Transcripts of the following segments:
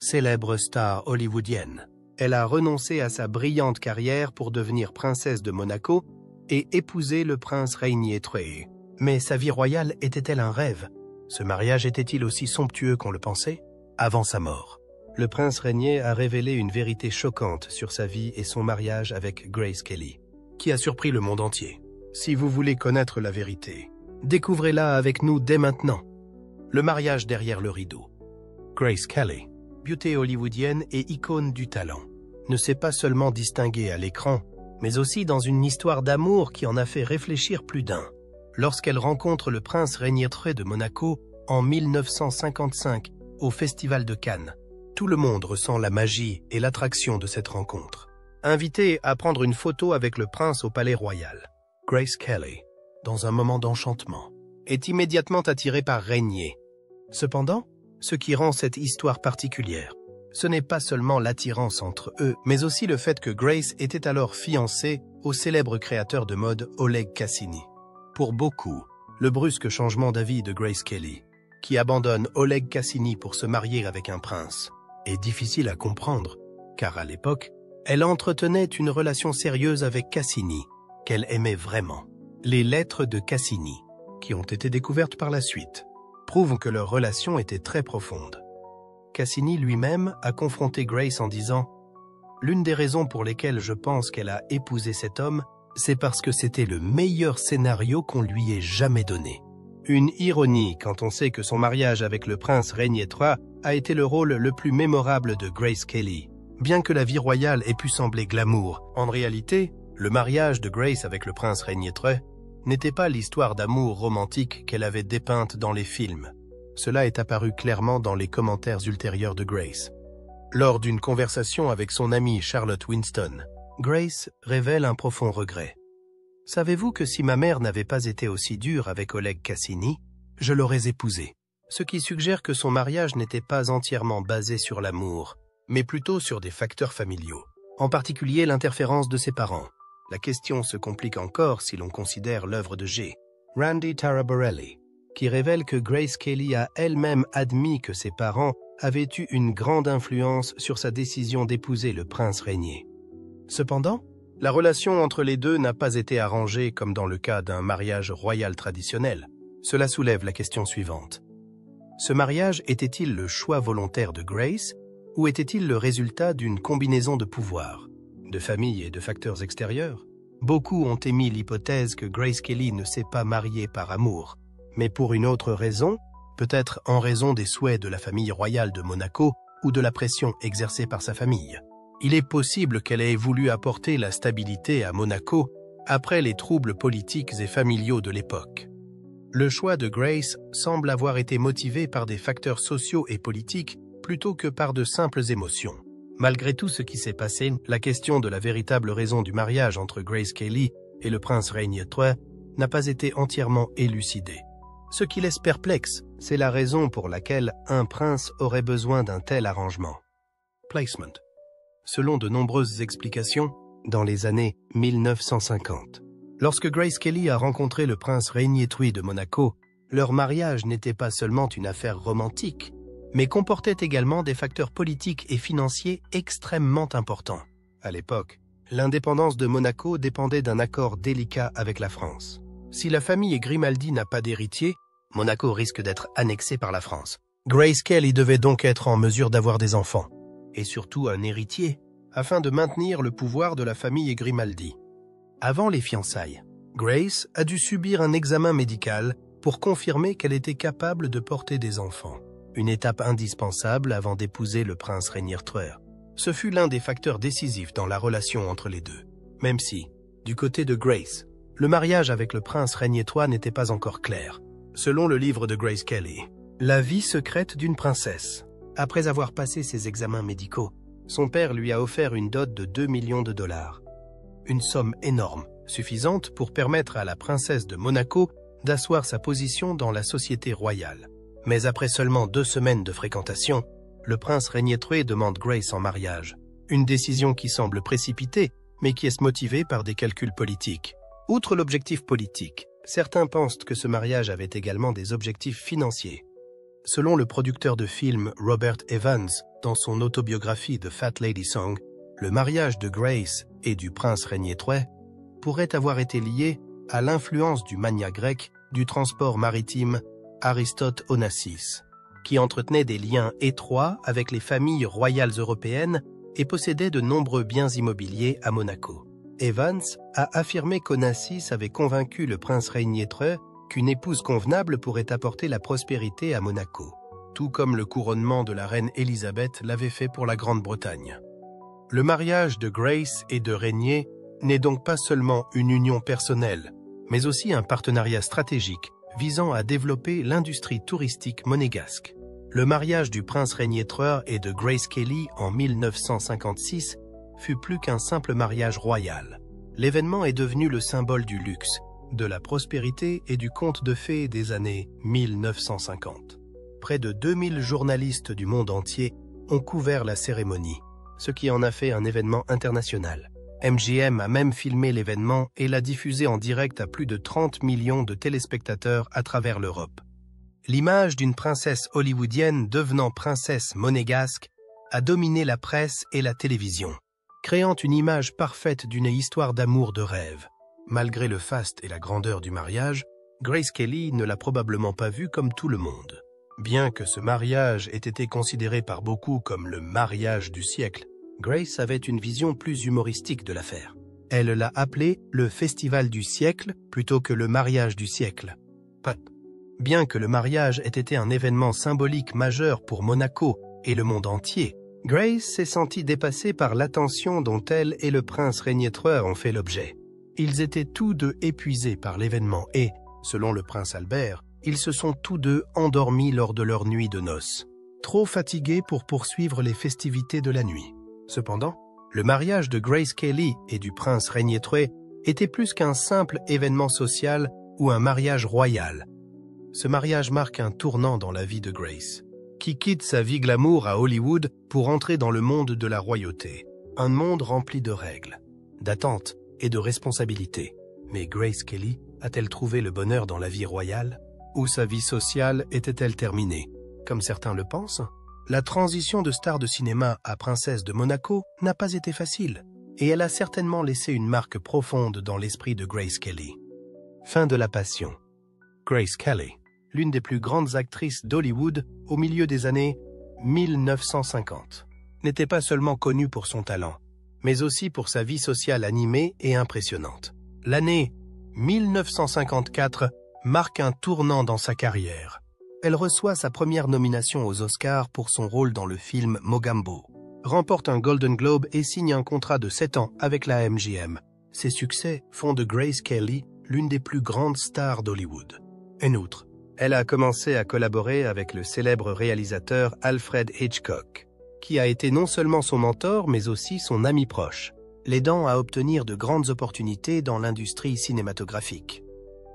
célèbre star hollywoodienne. Elle a renoncé à sa brillante carrière pour devenir princesse de Monaco et épouser le prince Rainier III. Mais sa vie royale était-elle un rêve? Ce mariage était-il aussi somptueux qu'on le pensait? Avant sa mort, le prince Rainier a révélé une vérité choquante sur sa vie et son mariage avec Grace Kelly, qui a surpris le monde entier. Si vous voulez connaître la vérité, découvrez-la avec nous dès maintenant. Le mariage derrière le rideau. Grace Kelly, beauté hollywoodienne et icône du talent, ne s'est pas seulement distinguée à l'écran, mais aussi dans une histoire d'amour qui en a fait réfléchir plus d'un. Lorsqu'elle rencontre le prince Rainier III de Monaco en 1955 au Festival de Cannes, tout le monde ressent la magie et l'attraction de cette rencontre. Invitée à prendre une photo avec le prince au Palais Royal, Grace Kelly, dans un moment d'enchantement, est immédiatement attirée par Rainier. Cependant, ce qui rend cette histoire particulière, ce n'est pas seulement l'attirance entre eux, mais aussi le fait que Grace était alors fiancée au célèbre créateur de mode Oleg Cassini. Pour beaucoup, le brusque changement d'avis de Grace Kelly, qui abandonne Oleg Cassini pour se marier avec un prince, est difficile à comprendre, car à l'époque, elle entretenait une relation sérieuse avec Cassini, qu'elle aimait vraiment. Les lettres de Cassini, qui ont été découvertes par la suite, prouvent que leur relation était très profonde. Cassini lui-même a confronté Grace en disant « L'une des raisons pour lesquelles je pense qu'elle a épousé cet homme, c'est parce que c'était le meilleur scénario qu'on lui ait jamais donné. » Une ironie quand on sait que son mariage avec le prince Rainier III a été le rôle le plus mémorable de Grace Kelly. Bien que la vie royale ait pu sembler glamour, en réalité, le mariage de Grace avec le prince Rainier III n'était pas l'histoire d'amour romantique qu'elle avait dépeinte dans les films. Cela est apparu clairement dans les commentaires ultérieurs de Grace. Lors d'une conversation avec son amie Charlotte Winston, Grace révèle un profond regret. « Savez-vous que si ma mère n'avait pas été aussi dure avec Oleg Cassini, je l'aurais épousé ?» Ce qui suggère que son mariage n'était pas entièrement basé sur l'amour, mais plutôt sur des facteurs familiaux, en particulier l'interférence de ses parents. La question se complique encore si l'on considère l'œuvre de G. Randy Taraborelli, qui révèle que Grace Kelly a elle-même admis que ses parents avaient eu une grande influence sur sa décision d'épouser le prince Rainier. Cependant, la relation entre les deux n'a pas été arrangée comme dans le cas d'un mariage royal traditionnel. Cela soulève la question suivante. Ce mariage était-il le choix volontaire de Grace ou était-il le résultat d'une combinaison de pouvoirs, de famille et de facteurs extérieurs? Beaucoup ont émis l'hypothèse que Grace Kelly ne s'est pas mariée par amour, mais pour une autre raison, peut-être en raison des souhaits de la famille royale de Monaco ou de la pression exercée par sa famille. Il est possible qu'elle ait voulu apporter la stabilité à Monaco après les troubles politiques et familiaux de l'époque. Le choix de Grace semble avoir été motivé par des facteurs sociaux et politiques plutôt que par de simples émotions. Malgré tout ce qui s'est passé, la question de la véritable raison du mariage entre Grace Kelly et le prince Rainier III n'a pas été entièrement élucidée. Ce qui laisse perplexe, c'est la raison pour laquelle un prince aurait besoin d'un tel arrangement. Placement. Selon de nombreuses explications, dans les années 1950, lorsque Grace Kelly a rencontré le prince Rainier III de Monaco, leur mariage n'était pas seulement une affaire romantique, mais comportait également des facteurs politiques et financiers extrêmement importants. À l'époque, l'indépendance de Monaco dépendait d'un accord délicat avec la France. Si la famille Grimaldi n'a pas d'héritier, Monaco risque d'être annexé par la France. Grace Kelly devait donc être en mesure d'avoir des enfants, et surtout un héritier, afin de maintenir le pouvoir de la famille Grimaldi. Avant les fiançailles, Grace a dû subir un examen médical pour confirmer qu'elle était capable de porter des enfants, une étape indispensable avant d'épouser le prince Rainier III. Ce fut l'un des facteurs décisifs dans la relation entre les deux, même si, du côté de Grace, le mariage avec le prince Rainier III n'était pas encore clair. Selon le livre de Grace Kelly, La vie secrète d'une princesse. Après avoir passé ses examens médicaux, son père lui a offert une dot de 2 millions de dollars. Une somme énorme, suffisante pour permettre à la princesse de Monaco d'asseoir sa position dans la société royale. Mais après seulement 2 semaines de fréquentation, le prince Rainier III demande Grace en mariage. Une décision qui semble précipitée, mais qui est motivée par des calculs politiques. Outre l'objectif politique, certains pensent que ce mariage avait également des objectifs financiers. Selon le producteur de film Robert Evans, dans son autobiographie The Fat Lady Song, le mariage de Grace et du prince régnier III pourrait avoir été lié à l'influence du magnat grec du transport maritime Aristote Onassis, qui entretenait des liens étroits avec les familles royales européennes et possédait de nombreux biens immobiliers à Monaco. Evans a affirmé qu'Onassis avait convaincu le prince régnier III qu'une épouse convenable pourrait apporter la prospérité à Monaco, tout comme le couronnement de la reine Élisabeth l'avait fait pour la Grande-Bretagne. Le mariage de Grace et de Régnier n'est donc pas seulement une union personnelle, mais aussi un partenariat stratégique visant à développer l'industrie touristique monégasque. Le mariage du prince régnier III et de Grace Kelly en 1956 fut plus qu'un simple mariage royal. L'événement est devenu le symbole du luxe, de la prospérité et du conte de fées des années 1950. Près de 2000 journalistes du monde entier ont couvert la cérémonie, ce qui en a fait un événement international. MGM a même filmé l'événement et l'a diffusé en direct à plus de 30 millions de téléspectateurs à travers l'Europe. L'image d'une princesse hollywoodienne devenant princesse monégasque a dominé la presse et la télévision, créant une image parfaite d'une histoire d'amour de rêve. Malgré le faste et la grandeur du mariage, Grace Kelly ne l'a probablement pas vu comme tout le monde. Bien que ce mariage ait été considéré par beaucoup comme le mariage du siècle, Grace avait une vision plus humoristique de l'affaire. Elle l'a appelé le festival du siècle plutôt que le mariage du siècle. Bien que le mariage ait été un événement symbolique majeur pour Monaco et le monde entier, Grace s'est sentie dépassée par l'attention dont elle et le prince régnier III ont fait l'objet. Ils étaient tous deux épuisés par l'événement et, selon le prince Albert, ils se sont tous deux endormis lors de leur nuit de noces, trop fatigués pour poursuivre les festivités de la nuit. Cependant, le mariage de Grace Kelly et du prince régnier III était plus qu'un simple événement social ou un mariage royal. Ce mariage marque un tournant dans la vie de Grace, qui quitte sa vie glamour à Hollywood pour entrer dans le monde de la royauté. Un monde rempli de règles, d'attentes et de responsabilités. Mais Grace Kelly a-t-elle trouvé le bonheur dans la vie royale? Ou sa vie sociale était-elle terminée? Comme certains le pensent, la transition de star de cinéma à princesse de Monaco n'a pas été facile, et elle a certainement laissé une marque profonde dans l'esprit de Grace Kelly. Fin de la passion. Grace Kelly, l'une des plus grandes actrices d'Hollywood au milieu des années 1950, n'était pas seulement connue pour son talent, mais aussi pour sa vie sociale animée et impressionnante. L'année 1954 marque un tournant dans sa carrière. Elle reçoit sa première nomination aux Oscars pour son rôle dans le film Mogambo, remporte un Golden Globe et signe un contrat de 7 ans avec la MGM. Ses succès font de Grace Kelly l'une des plus grandes stars d'Hollywood. En outre, elle a commencé à collaborer avec le célèbre réalisateur Alfred Hitchcock, qui a été non seulement son mentor mais aussi son ami proche, l'aidant à obtenir de grandes opportunités dans l'industrie cinématographique.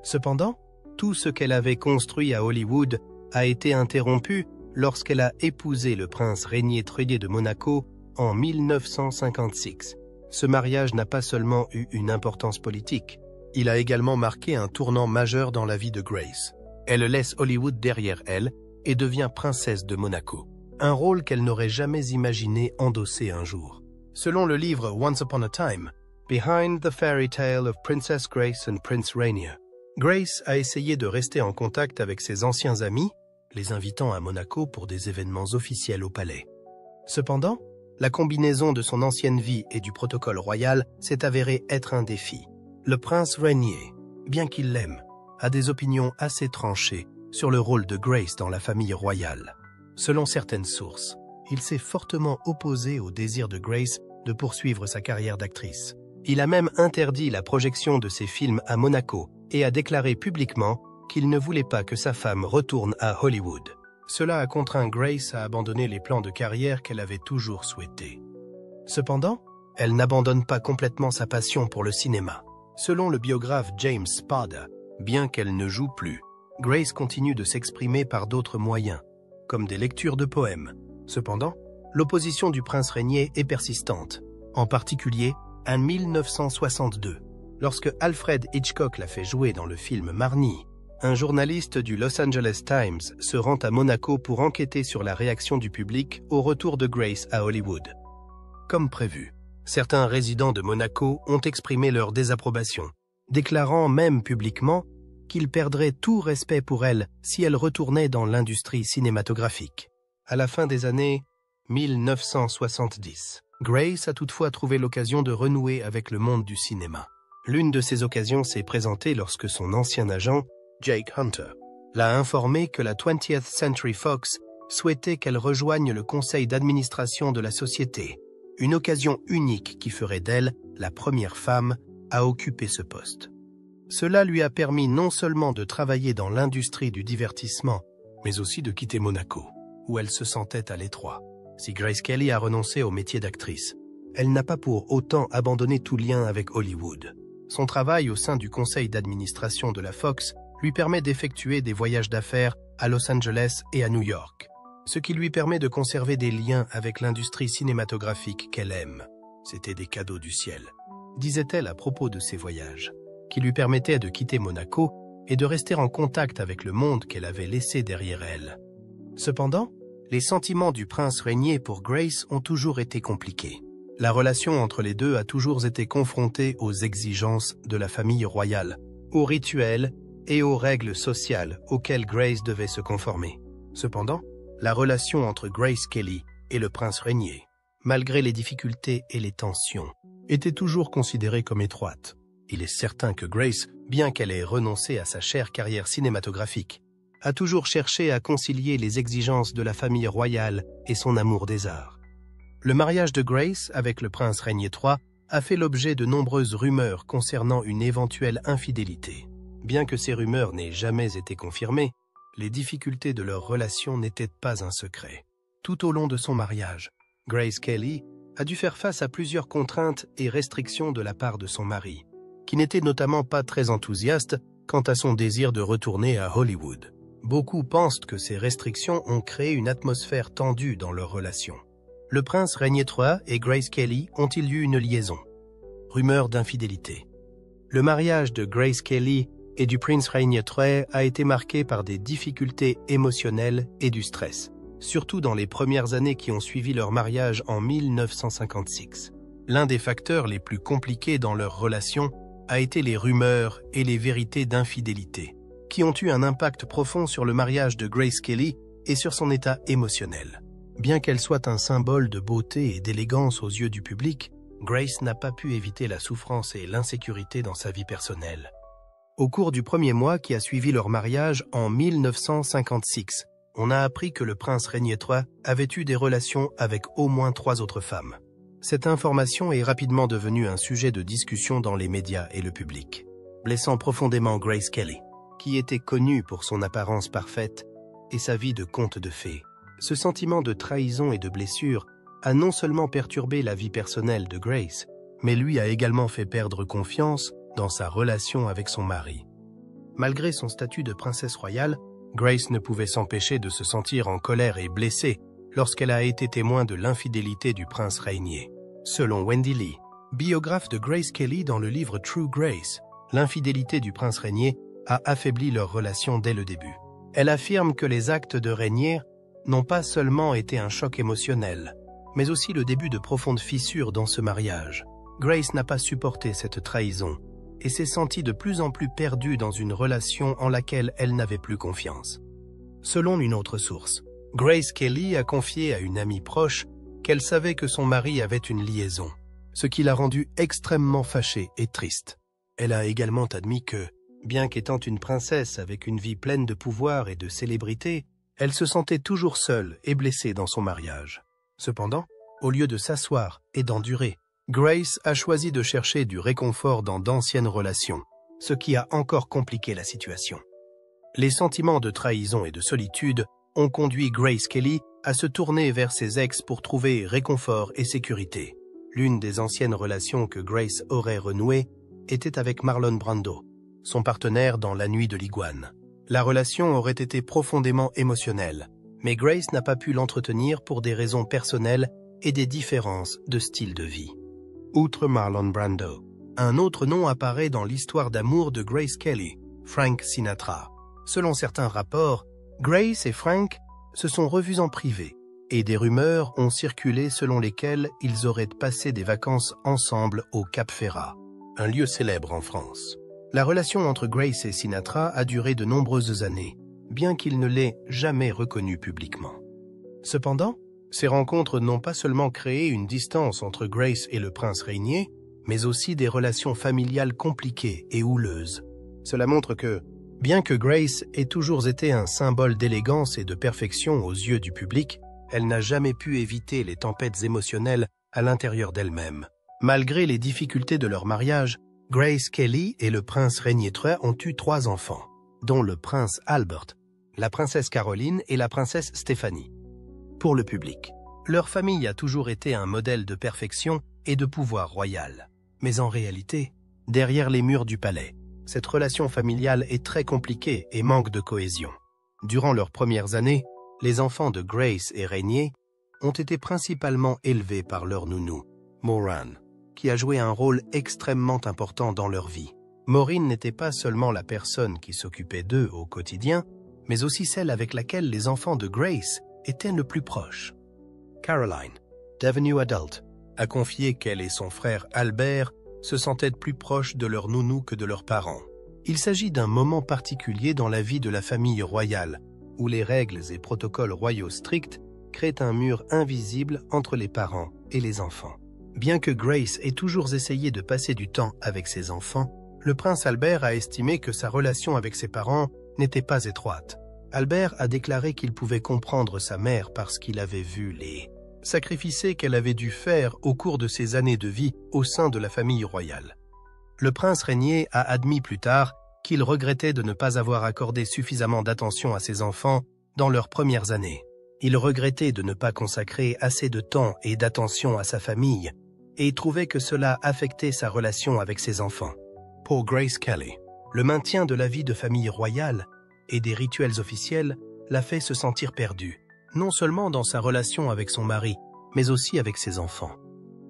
Cependant, tout ce qu'elle avait construit à Hollywood a été interrompu lorsqu'elle a épousé le prince régnier III de Monaco en 1956. Ce mariage n'a pas seulement eu une importance politique, il a également marqué un tournant majeur dans la vie de Grace. Elle laisse Hollywood derrière elle et devient princesse de Monaco, un rôle qu'elle n'aurait jamais imaginé endosser un jour. Selon le livre Once Upon a Time, Behind the Fairy Tale of Princess Grace and Prince Rainier, Grace a essayé de rester en contact avec ses anciens amis, les invitant à Monaco pour des événements officiels au palais. Cependant, la combinaison de son ancienne vie et du protocole royal s'est avérée être un défi. Le prince Rainier, bien qu'il l'aime, a des opinions assez tranchées sur le rôle de Grace dans la famille royale. Selon certaines sources, il s'est fortement opposé au désir de Grace de poursuivre sa carrière d'actrice. Il a même interdit la projection de ses films à Monaco et a déclaré publiquement qu'il ne voulait pas que sa femme retourne à Hollywood. Cela a contraint Grace à abandonner les plans de carrière qu'elle avait toujours souhaités. Cependant, elle n'abandonne pas complètement sa passion pour le cinéma. Selon le biographe James Spada, bien qu'elle ne joue plus, Grace continue de s'exprimer par d'autres moyens, comme des lectures de poèmes. Cependant, l'opposition du prince régnier est persistante, en particulier en 1962, lorsque Alfred Hitchcock l'a fait jouer dans le film Marnie. un journaliste du Los Angeles Times se rend à Monaco pour enquêter sur la réaction du public au retour de Grace à Hollywood. Comme prévu, certains résidents de Monaco ont exprimé leur désapprobation, déclarant même publiquement qu'ils perdraient tout respect pour elle si elle retournait dans l'industrie cinématographique. À la fin des années 1970, Grace a toutefois trouvé l'occasion de renouer avec le monde du cinéma. L'une de ces occasions s'est présentée lorsque son ancien agent, Jake Hunter, l'a informé que la 20th Century Fox souhaitait qu'elle rejoigne le conseil d'administration de la société, une occasion unique qui ferait d'elle la première femme à occuper ce poste. Cela lui a permis non seulement de travailler dans l'industrie du divertissement, mais aussi de quitter Monaco, où elle se sentait à l'étroit. Si Grace Kelly a renoncé au métier d'actrice, elle n'a pas pour autant abandonné tout lien avec Hollywood. Son travail au sein du conseil d'administration de la Fox lui permet d'effectuer des voyages d'affaires à Los Angeles et à New York, ce qui lui permet de conserver des liens avec l'industrie cinématographique qu'elle aime. C'était des cadeaux du ciel, disait-elle à propos de ses voyages, qui lui permettaient de quitter Monaco et de rester en contact avec le monde qu'elle avait laissé derrière elle. Cependant, les sentiments du prince régnier pour Grace ont toujours été compliqués. La relation entre les deux a toujours été confrontée aux exigences de la famille royale, aux rituels et aux règles sociales auxquelles Grace devait se conformer. Cependant, la relation entre Grace Kelly et le prince régnier, malgré les difficultés et les tensions, était toujours considérée comme étroite. Il est certain que Grace, bien qu'elle ait renoncé à sa chère carrière cinématographique, a toujours cherché à concilier les exigences de la famille royale et son amour des arts. Le mariage de Grace avec le prince régnier III a fait l'objet de nombreuses rumeurs concernant une éventuelle infidélité. Bien que ces rumeurs n'aient jamais été confirmées, les difficultés de leur relation n'étaient pas un secret. Tout au long de son mariage, Grace Kelly a dû faire face à plusieurs contraintes et restrictions de la part de son mari, qui n'était notamment pas très enthousiaste quant à son désir de retourner à Hollywood. Beaucoup pensent que ces restrictions ont créé une atmosphère tendue dans leur relation. Le prince régnier III et Grace Kelly ont-ils eu une liaison? Rumeur d'infidélité. Le mariage de Grace Kelly et du prince régnier III a été marqué par des difficultés émotionnelles et du stress, surtout dans les premières années qui ont suivi leur mariage en 1956. L'un des facteurs les plus compliqués dans leur relation a été les rumeurs et les vérités d'infidélité, qui ont eu un impact profond sur le mariage de Grace Kelly et sur son état émotionnel. Bien qu'elle soit un symbole de beauté et d'élégance aux yeux du public, Grace n'a pas pu éviter la souffrance et l'insécurité dans sa vie personnelle. Au cours du premier mois qui a suivi leur mariage en 1956, on a appris que le prince régnier III avait eu des relations avec au moins 3 autres femmes. Cette information est rapidement devenue un sujet de discussion dans les médias et le public, blessant profondément Grace Kelly, qui était connue pour son apparence parfaite et sa vie de conte de fées. Ce sentiment de trahison et de blessure a non seulement perturbé la vie personnelle de Grace, mais lui a également fait perdre confiance dans sa relation avec son mari. Malgré son statut de princesse royale, Grace ne pouvait s'empêcher de se sentir en colère et blessée lorsqu'elle a été témoin de l'infidélité du prince régnier. Selon Wendy Lee, biographe de Grace Kelly dans le livre True Grace, l'infidélité du prince régnier a affaibli leur relation dès le début. Elle affirme que les actes de régnier n'ont pas seulement été un choc émotionnel, mais aussi le début de profondes fissures dans ce mariage. Grace n'a pas supporté cette trahison et s'est sentie de plus en plus perdue dans une relation en laquelle elle n'avait plus confiance. Selon une autre source, Grace Kelly a confié à une amie proche qu'elle savait que son mari avait une liaison, ce qui l'a rendue extrêmement fâchée et triste. Elle a également admis que, bien qu'étant une princesse avec une vie pleine de pouvoir et de célébrité, elle se sentait toujours seule et blessée dans son mariage. Cependant, au lieu de s'asseoir et d'endurer, Grace a choisi de chercher du réconfort dans d'anciennes relations, ce qui a encore compliqué la situation. Les sentiments de trahison et de solitude ont conduit Grace Kelly à se tourner vers ses ex pour trouver réconfort et sécurité. L'une des anciennes relations que Grace aurait renouées était avec Marlon Brando, son partenaire dans La Nuit de l'Iguane. La relation aurait été profondément émotionnelle, mais Grace n'a pas pu l'entretenir pour des raisons personnelles et des différences de style de vie. Outre Marlon Brando, un autre nom apparaît dans l'histoire d'amour de Grace Kelly, Frank Sinatra. Selon certains rapports, Grace et Frank se sont revus en privé, et des rumeurs ont circulé selon lesquelles ils auraient passé des vacances ensemble au Cap Ferrat, un lieu célèbre en France. La relation entre Grace et Sinatra a duré de nombreuses années, bien qu'il ne l'ait jamais reconnue publiquement. Cependant, ces rencontres n'ont pas seulement créé une distance entre Grace et le prince régnier, mais aussi des relations familiales compliquées et houleuses. Cela montre que, bien que Grace ait toujours été un symbole d'élégance et de perfection aux yeux du public, elle n'a jamais pu éviter les tempêtes émotionnelles à l'intérieur d'elle-même. Malgré les difficultés de leur mariage, Grace Kelly et le prince régnier III ont eu 3 enfants, dont le prince Albert, la princesse Caroline et la princesse Stéphanie. Pour le public, leur famille a toujours été un modèle de perfection et de pouvoir royal. Mais en réalité, derrière les murs du palais, cette relation familiale est très compliquée et manque de cohésion. Durant leurs premières années, les enfants de Grace et Régnier ont été principalement élevés par leur nounou, Maureen, qui a joué un rôle extrêmement important dans leur vie. Maureen n'était pas seulement la personne qui s'occupait d'eux au quotidien, mais aussi celle avec laquelle les enfants de Grace étaient le plus proches. Caroline, devenue adulte, a confié qu'elle et son frère Albert se sentaient plus proches de leur nounou que de leurs parents. Il s'agit d'un moment particulier dans la vie de la famille royale, où les règles et protocoles royaux stricts créent un mur invisible entre les parents et les enfants. Bien que Grace ait toujours essayé de passer du temps avec ses enfants, le prince Albert a estimé que sa relation avec ses parents n'était pas étroite. Albert a déclaré qu'il pouvait comprendre sa mère parce qu'il avait vu les sacrifices qu'elle avait dû faire au cours de ses années de vie au sein de la famille royale. Le prince régnier a admis plus tard qu'il regrettait de ne pas avoir accordé suffisamment d'attention à ses enfants dans leurs premières années. Il regrettait de ne pas consacrer assez de temps et d'attention à sa famille et trouvait que cela affectait sa relation avec ses enfants. Pour Grace Kelly, le maintien de la vie de famille royale et des rituels officiels l'a fait se sentir perdue, non seulement dans sa relation avec son mari, mais aussi avec ses enfants.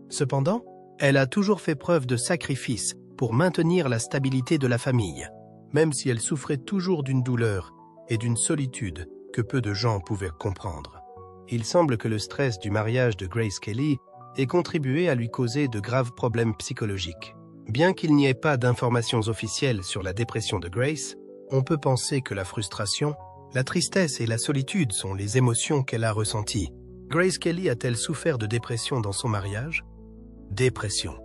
Cependant, elle a toujours fait preuve de sacrifice pour maintenir la stabilité de la famille, même si elle souffrait toujours d'une douleur et d'une solitude que peu de gens pouvaient comprendre. Il semble que le stress du mariage de Grace Kelly ait contribué à lui causer de graves problèmes psychologiques. Bien qu'il n'y ait pas d'informations officielles sur la dépression de Grace, on peut penser que la frustration, la tristesse et la solitude sont les émotions qu'elle a ressenties. Grace Kelly a-t-elle souffert de dépression dans son mariage? Dépression.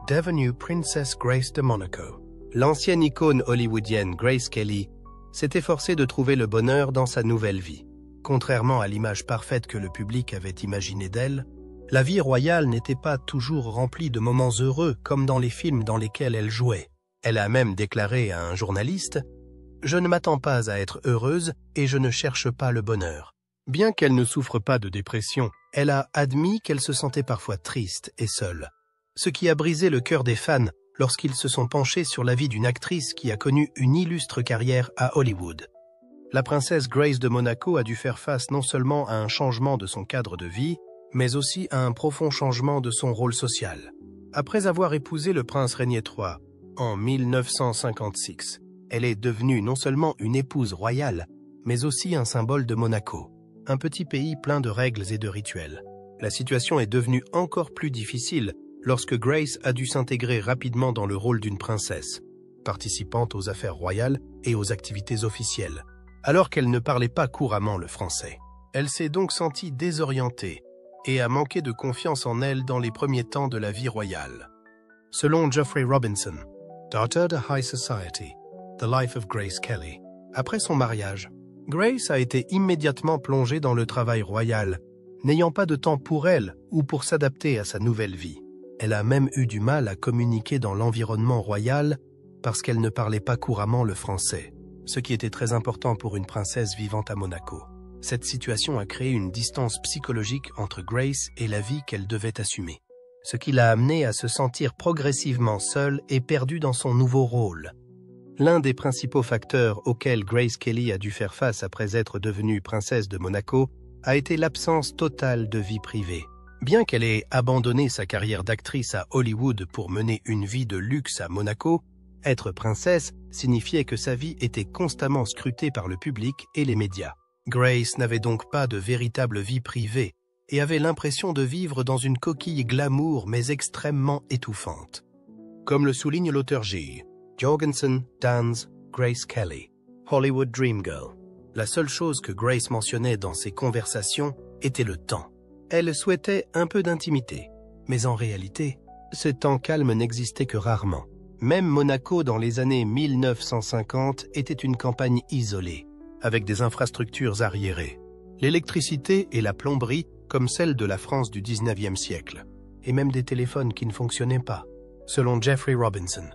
Devenue Princess Grace de Monaco. L'ancienne icône hollywoodienne Grace Kelly s'est efforcée de trouver le bonheur dans sa nouvelle vie. Contrairement à l'image parfaite que le public avait imaginée d'elle, la vie royale n'était pas toujours remplie de moments heureux comme dans les films dans lesquels elle jouait. Elle a même déclaré à un journaliste « Je ne m'attends pas à être heureuse et je ne cherche pas le bonheur ». Bien qu'elle ne souffre pas de dépression, elle a admis qu'elle se sentait parfois triste et seule, ce qui a brisé le cœur des fans lorsqu'ils se sont penchés sur la vie d'une actrice qui a connu une illustre carrière à Hollywood. La princesse Grace de Monaco a dû faire face non seulement à un changement de son cadre de vie, mais aussi à un profond changement de son rôle social. Après avoir épousé le prince Régnier III en 1956, elle est devenue non seulement une épouse royale, mais aussi un symbole de Monaco, un petit pays plein de règles et de rituels. La situation est devenue encore plus difficile lorsque Grace a dû s'intégrer rapidement dans le rôle d'une princesse, participant aux affaires royales et aux activités officielles, alors qu'elle ne parlait pas couramment le français. Elle s'est donc sentie désorientée et a manqué de confiance en elle dans les premiers temps de la vie royale. Selon Geoffrey Robinson, Daughter de High Society, The Life of Grace Kelly, après son mariage, Grace a été immédiatement plongée dans le travail royal, n'ayant pas de temps pour elle ou pour s'adapter à sa nouvelle vie. Elle a même eu du mal à communiquer dans l'environnement royal parce qu'elle ne parlait pas couramment le français, ce qui était très important pour une princesse vivant à Monaco. Cette situation a créé une distance psychologique entre Grace et la vie qu'elle devait assumer, ce qui l'a amenée à se sentir progressivement seule et perdue dans son nouveau rôle. L'un des principaux facteurs auxquels Grace Kelly a dû faire face après être devenue princesse de Monaco a été l'absence totale de vie privée. Bien qu'elle ait abandonné sa carrière d'actrice à Hollywood pour mener une vie de luxe à Monaco, Être princesse signifiait que sa vie était constamment scrutée par le public et les médias. Grace n'avait donc pas de véritable vie privée et avait l'impression de vivre dans une coquille glamour mais extrêmement étouffante. Comme le souligne l'auteur J. Jorgensen, Dans, Grace Kelly, Hollywood Dream Girl. La seule chose que Grace mentionnait dans ses conversations était le temps. Elle souhaitait un peu d'intimité, mais en réalité, ce temps calme n'existait que rarement. Même Monaco dans les années 1950 était une campagne isolée, avec des infrastructures arriérées. L'électricité et la plomberie comme celle de la France du 19e siècle, et même des téléphones qui ne fonctionnaient pas, selon Jeffrey Robinson.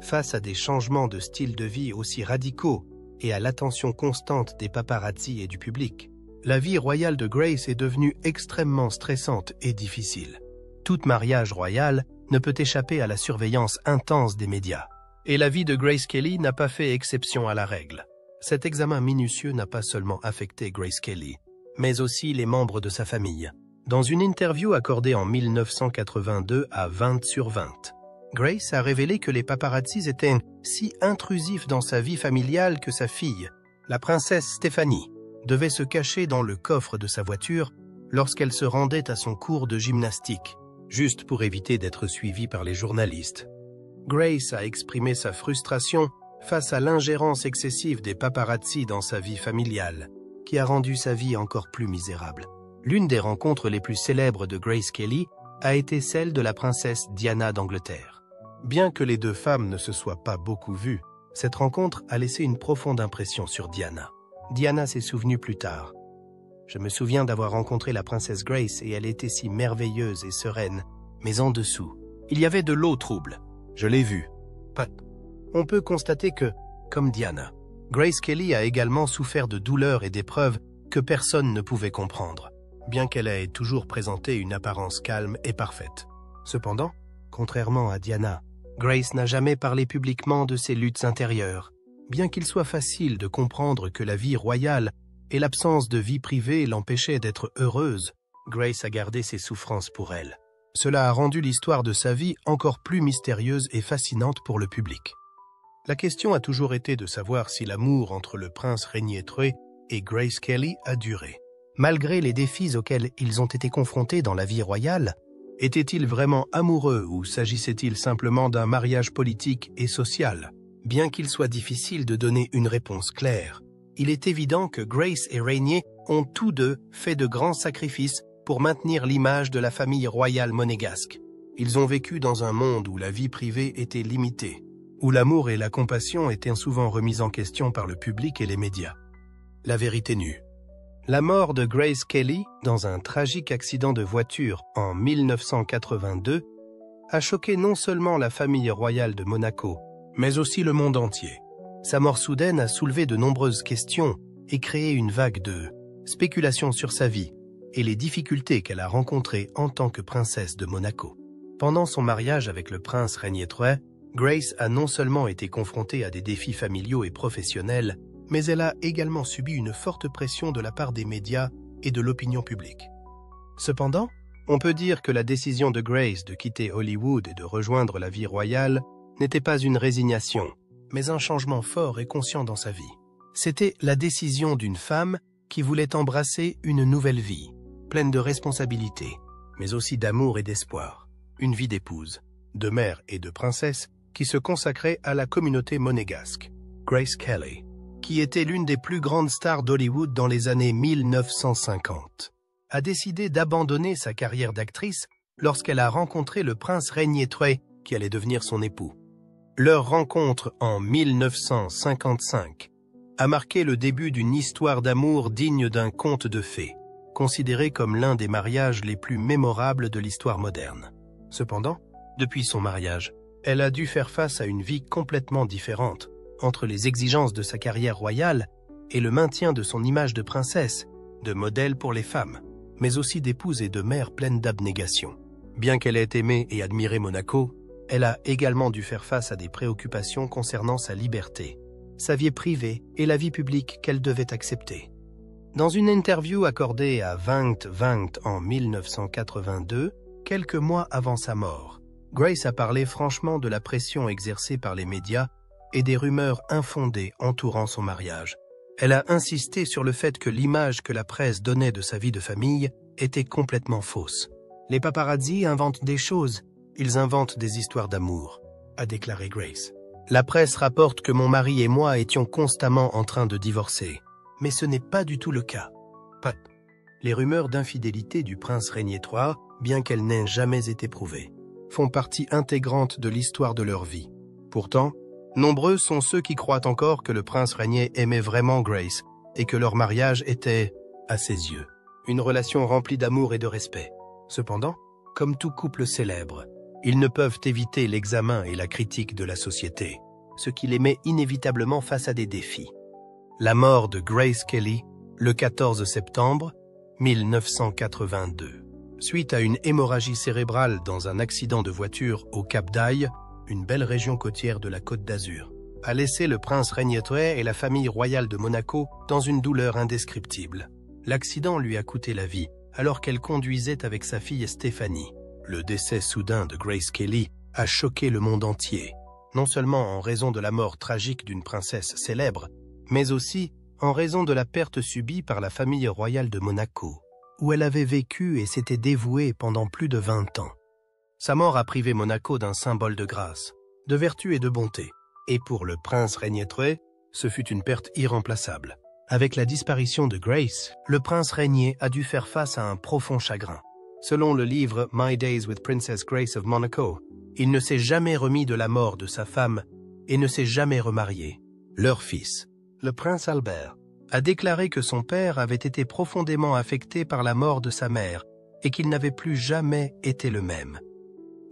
Face à des changements de style de vie aussi radicaux et à l'attention constante des paparazzis et du public, la vie royale de Grace est devenue extrêmement stressante et difficile. Tout mariage royal ne peut échapper à la surveillance intense des médias. Et la vie de Grace Kelly n'a pas fait exception à la règle. Cet examen minutieux n'a pas seulement affecté Grace Kelly, mais aussi les membres de sa famille. Dans une interview accordée en 1982 à 20 sur 20, Grace a révélé que les paparazzis étaient si intrusifs dans sa vie familiale que sa fille, la princesse Stéphanie, devait se cacher dans le coffre de sa voiture lorsqu'elle se rendait à son cours de gymnastique, juste pour éviter d'être suivie par les journalistes. Grace a exprimé sa frustration face à l'ingérence excessive des paparazzis dans sa vie familiale, qui a rendu sa vie encore plus misérable. L'une des rencontres les plus célèbres de Grace Kelly a été celle de la princesse Diana d'Angleterre. Bien que les deux femmes ne se soient pas beaucoup vues, cette rencontre a laissé une profonde impression sur Diana. Diana s'est souvenue plus tard. « Je me souviens d'avoir rencontré la princesse Grace et elle était si merveilleuse et sereine, mais en dessous, il y avait de l'eau trouble. Je l'ai vue. Pas. » On peut constater que, comme Diana, Grace Kelly a également souffert de douleurs et d'épreuves que personne ne pouvait comprendre, bien qu'elle ait toujours présenté une apparence calme et parfaite. Cependant, contrairement à Diana, Grace n'a jamais parlé publiquement de ses luttes intérieures. Bien qu'il soit facile de comprendre que la vie royale et l'absence de vie privée l'empêchaient d'être heureuse, Grace a gardé ses souffrances pour elle. Cela a rendu l'histoire de sa vie encore plus mystérieuse et fascinante pour le public. La question a toujours été de savoir si l'amour entre le prince régnier Troy et Grace Kelly a duré. Malgré les défis auxquels ils ont été confrontés dans la vie royale, étaient-ils vraiment amoureux ou s'agissait-il simplement d'un mariage politique et social? Bien qu'il soit difficile de donner une réponse claire, il est évident que Grace et Rainier ont tous deux fait de grands sacrifices pour maintenir l'image de la famille royale monégasque. Ils ont vécu dans un monde où la vie privée était limitée, où l'amour et la compassion étaient souvent remis en question par le public et les médias. La vérité nue. La mort de Grace Kelly, dans un tragique accident de voiture en 1982, a choqué non seulement la famille royale de Monaco, mais aussi le monde entier. Sa mort soudaine a soulevé de nombreuses questions et créé une vague de spéculations sur sa vie et les difficultés qu'elle a rencontrées en tant que princesse de Monaco. Pendant son mariage avec le prince régnier Troy, Grace a non seulement été confrontée à des défis familiaux et professionnels, mais elle a également subi une forte pression de la part des médias et de l'opinion publique. Cependant, on peut dire que la décision de Grace de quitter Hollywood et de rejoindre la vie royale n'était pas une résignation, mais un changement fort et conscient dans sa vie. C'était la décision d'une femme qui voulait embrasser une nouvelle vie, pleine de responsabilités, mais aussi d'amour et d'espoir. Une vie d'épouse, de mère et de princesse qui se consacrait à la communauté monégasque. Grace Kelly, qui était l'une des plus grandes stars d'Hollywood dans les années 1950, a décidé d'abandonner sa carrière d'actrice lorsqu'elle a rencontré le prince régnier Troy qui allait devenir son époux. Leur rencontre en 1955 a marqué le début d'une histoire d'amour digne d'un conte de fées, considéré comme l'un des mariages les plus mémorables de l'histoire moderne. Cependant, depuis son mariage, elle a dû faire face à une vie complètement différente, entre les exigences de sa carrière royale et le maintien de son image de princesse, de modèle pour les femmes, mais aussi d'épouse et de mère pleine d'abnégation. Bien qu'elle ait aimé et admiré Monaco, elle a également dû faire face à des préoccupations concernant sa liberté, sa vie privée et la vie publique qu'elle devait accepter. Dans une interview accordée à 20 en 1982, quelques mois avant sa mort, Grace a parlé franchement de la pression exercée par les médias et des rumeurs infondées entourant son mariage. Elle a insisté sur le fait que l'image que la presse donnait de sa vie de famille était complètement fausse. « Les paparazzi inventent des choses, ils inventent des histoires d'amour », a déclaré Grace. « La presse rapporte que mon mari et moi étions constamment en train de divorcer, mais ce n'est pas du tout le cas. » Les rumeurs d'infidélité du prince Régnier III, bien qu'elles n'aient jamais été prouvées, font partie intégrante de l'histoire de leur vie. Pourtant, nombreux sont ceux qui croient encore que le prince Régnier aimait vraiment Grace et que leur mariage était, à ses yeux, une relation remplie d'amour et de respect. Cependant, comme tout couple célèbre, ils ne peuvent éviter l'examen et la critique de la société, ce qui les met inévitablement face à des défis. La mort de Grace Kelly, le 14 septembre 1982, suite à une hémorragie cérébrale dans un accident de voiture au Cap d'Aille, une belle région côtière de la Côte d'Azur, a laissé le prince Régnier III et la famille royale de Monaco dans une douleur indescriptible. L'accident lui a coûté la vie, alors qu'elle conduisait avec sa fille Stéphanie. Le décès soudain de Grace Kelly a choqué le monde entier, non seulement en raison de la mort tragique d'une princesse célèbre, mais aussi en raison de la perte subie par la famille royale de Monaco, où elle avait vécu et s'était dévouée pendant plus de 20 ans. Sa mort a privé Monaco d'un symbole de grâce, de vertu et de bonté, et pour le prince Régnier III, ce fut une perte irremplaçable. Avec la disparition de Grace, le prince Régnier a dû faire face à un profond chagrin. Selon le livre My Days with Princess Grace of Monaco, il ne s'est jamais remis de la mort de sa femme et ne s'est jamais remarié. Leur fils, le prince Albert, a déclaré que son père avait été profondément affecté par la mort de sa mère et qu'il n'avait plus jamais été le même.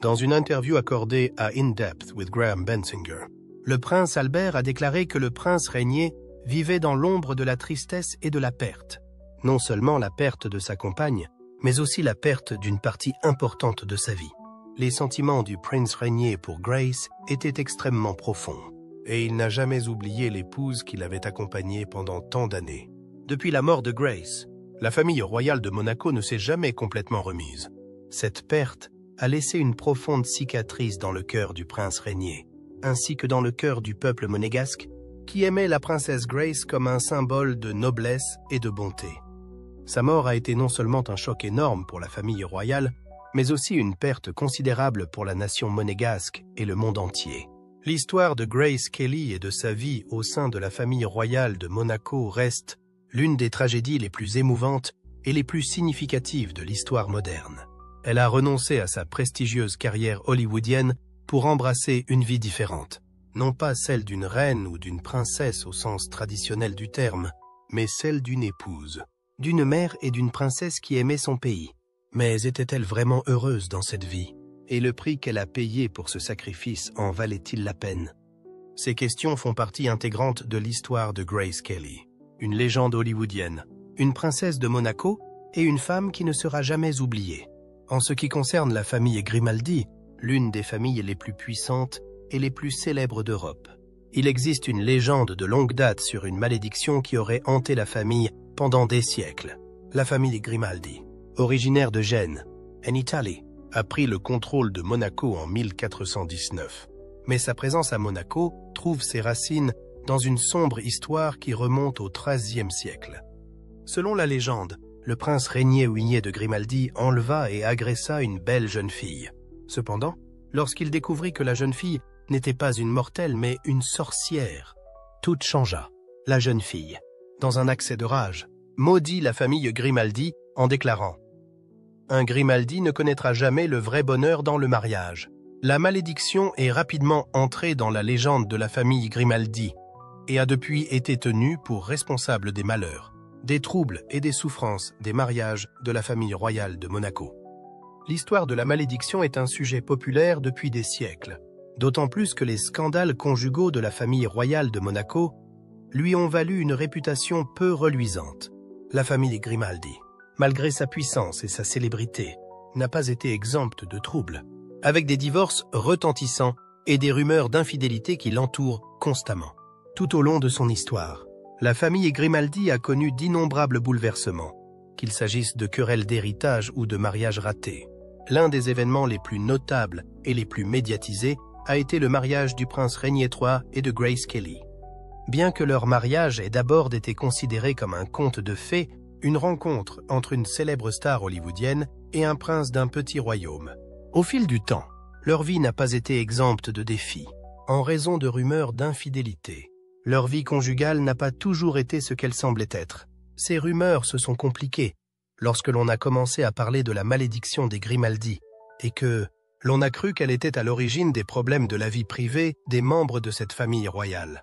Dans une interview accordée à In Depth with Graham Bensinger, le prince Albert a déclaré que le prince Régnier vivait dans l'ombre de la tristesse et de la perte. Non seulement la perte de sa compagne, mais aussi la perte d'une partie importante de sa vie. Les sentiments du prince Régnier pour Grace étaient extrêmement profonds, et il n'a jamais oublié l'épouse qui l'avait accompagné pendant tant d'années. Depuis la mort de Grace, la famille royale de Monaco ne s'est jamais complètement remise. Cette perte a laissé une profonde cicatrice dans le cœur du prince Régnier, ainsi que dans le cœur du peuple monégasque, qui aimait la princesse Grace comme un symbole de noblesse et de bonté. Sa mort a été non seulement un choc énorme pour la famille royale, mais aussi une perte considérable pour la nation monégasque et le monde entier. L'histoire de Grace Kelly et de sa vie au sein de la famille royale de Monaco reste l'une des tragédies les plus émouvantes et les plus significatives de l'histoire moderne. Elle a renoncé à sa prestigieuse carrière hollywoodienne pour embrasser une vie différente. Non pas celle d'une reine ou d'une princesse au sens traditionnel du terme, mais celle d'une épouse, d'une mère et d'une princesse qui aimait son pays. Mais était-elle vraiment heureuse dans cette vie? Et le prix qu'elle a payé pour ce sacrifice en valait-il la peine? Ces questions font partie intégrante de l'histoire de Grace Kelly, une légende hollywoodienne, une princesse de Monaco et une femme qui ne sera jamais oubliée. En ce qui concerne la famille Grimaldi, l'une des familles les plus puissantes et les plus célèbres d'Europe, il existe une légende de longue date sur une malédiction qui aurait hanté la famille pendant des siècles. La famille Grimaldi, originaire de Gênes, en Italie, a pris le contrôle de Monaco en 1419. Mais sa présence à Monaco trouve ses racines dans une sombre histoire qui remonte au XIIIe siècle. Selon la légende, le prince Régnier Huigné de Grimaldi enleva et agressa une belle jeune fille. Cependant, lorsqu'il découvrit que la jeune fille n'était pas une mortelle mais une sorcière, tout changea. La jeune fille, dans un accès de rage, maudit la famille Grimaldi en déclarant « Un Grimaldi ne connaîtra jamais le vrai bonheur dans le mariage ». La malédiction est rapidement entrée dans la légende de la famille Grimaldi et a depuis été tenue pour responsable des malheurs, des troubles et des souffrances des mariages de la famille royale de Monaco. L'histoire de la malédiction est un sujet populaire depuis des siècles, d'autant plus que les scandales conjugaux de la famille royale de Monaco lui ont valu une réputation peu reluisante. La famille Grimaldi, malgré sa puissance et sa célébrité, n'a pas été exempte de troubles, avec des divorces retentissants et des rumeurs d'infidélité qui l'entourent constamment. Tout au long de son histoire, la famille Grimaldi a connu d'innombrables bouleversements, qu'il s'agisse de querelles d'héritage ou de mariages ratés. L'un des événements les plus notables et les plus médiatisés a été le mariage du prince Rainier III et de Grace Kelly. Bien que leur mariage ait d'abord été considéré comme un conte de fées, une rencontre entre une célèbre star hollywoodienne et un prince d'un petit royaume. Au fil du temps, leur vie n'a pas été exempte de défis, en raison de rumeurs d'infidélité. Leur vie conjugale n'a pas toujours été ce qu'elle semblait être. Ces rumeurs se sont compliquées lorsque l'on a commencé à parler de la malédiction des Grimaldi et que l'on a cru qu'elle était à l'origine des problèmes de la vie privée des membres de cette famille royale.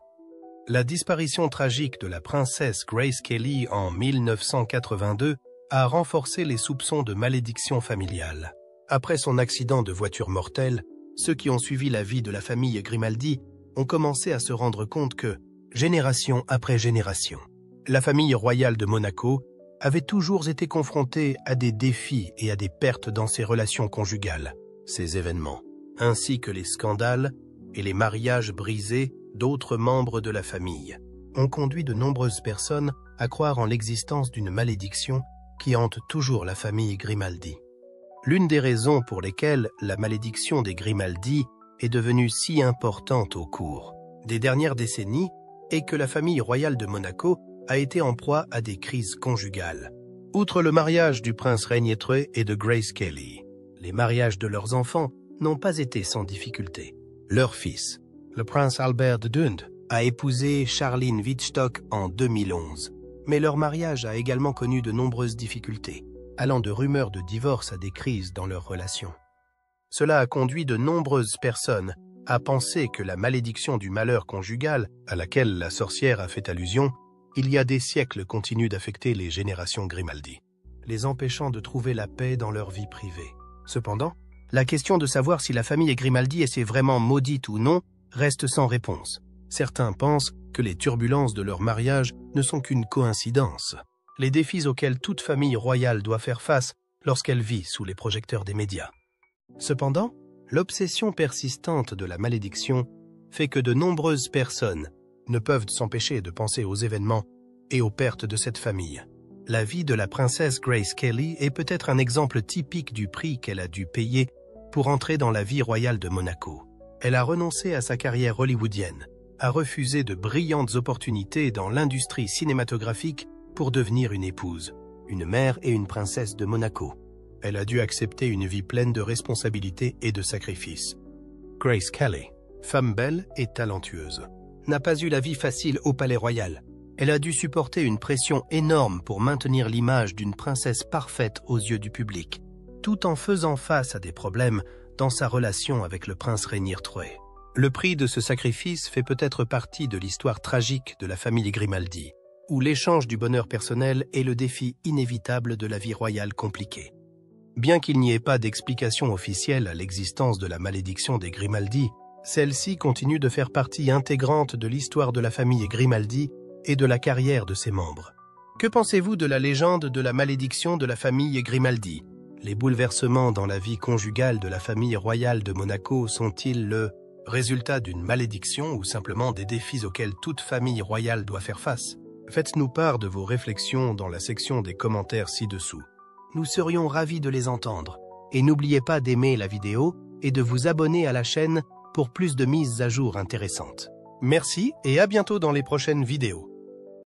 La disparition tragique de la princesse Grace Kelly en 1982 a renforcé les soupçons de malédiction familiale. Après son accident de voiture mortel, ceux qui ont suivi la vie de la famille Grimaldi ont commencé à se rendre compte que, génération après génération, la famille royale de Monaco avait toujours été confrontée à des défis et à des pertes dans ses relations conjugales. Ces événements, ainsi que les scandales et les mariages brisés d'autres membres de la famille, ont conduit de nombreuses personnes à croire en l'existence d'une malédiction qui hante toujours la famille Grimaldi. L'une des raisons pour lesquelles la malédiction des Grimaldi est devenue si importante au cours des dernières décennies est que la famille royale de Monaco a été en proie à des crises conjugales. Outre le mariage du prince Rainier III et de Grace Kelly, les mariages de leurs enfants n'ont pas été sans difficulté. Leur fils, le prince Albert de Dund, a épousé Charline Wittstock en 2011, mais leur mariage a également connu de nombreuses difficultés, allant de rumeurs de divorce à des crises dans leur relation. Cela a conduit de nombreuses personnes à penser que la malédiction du malheur conjugal, à laquelle la sorcière a fait allusion, il y a des siècles continue d'affecter les générations Grimaldi, les empêchant de trouver la paix dans leur vie privée. Cependant, la question de savoir si la famille Grimaldi était vraiment maudite ou non reste sans réponse. Certains pensent que les turbulences de leur mariage ne sont qu'une coïncidence, les défis auxquels toute famille royale doit faire face lorsqu'elle vit sous les projecteurs des médias. Cependant, l'obsession persistante de la malédiction fait que de nombreuses personnes ne peuvent s'empêcher de penser aux événements et aux pertes de cette famille. La vie de la princesse Grace Kelly est peut-être un exemple typique du prix qu'elle a dû payer pour entrer dans la vie royale de Monaco. Elle a renoncé à sa carrière hollywoodienne, a refusé de brillantes opportunités dans l'industrie cinématographique pour devenir une épouse, une mère et une princesse de Monaco. Elle a dû accepter une vie pleine de responsabilités et de sacrifices. Grace Kelly, femme belle et talentueuse, n'a pas eu la vie facile au palais royal. Elle a dû supporter une pression énorme pour maintenir l'image d'une princesse parfaite aux yeux du public, tout en faisant face à des problèmes dans sa relation avec le prince Rainier III. Le prix de ce sacrifice fait peut-être partie de l'histoire tragique de la famille Grimaldi, où l'échange du bonheur personnel est le défi inévitable de la vie royale compliquée. Bien qu'il n'y ait pas d'explication officielle à l'existence de la malédiction des Grimaldi, celle-ci continue de faire partie intégrante de l'histoire de la famille Grimaldi et de la carrière de ses membres. Que pensez-vous de la légende de la malédiction de la famille Grimaldi? Les bouleversements dans la vie conjugale de la famille royale de Monaco sont-ils le résultat d'une malédiction ou simplement des défis auxquels toute famille royale doit faire face? Faites-nous part de vos réflexions dans la section des commentaires ci-dessous. Nous serions ravis de les entendre. Et n'oubliez pas d'aimer la vidéo et de vous abonner à la chaîne pour plus de mises à jour intéressantes. Merci et à bientôt dans les prochaines vidéos.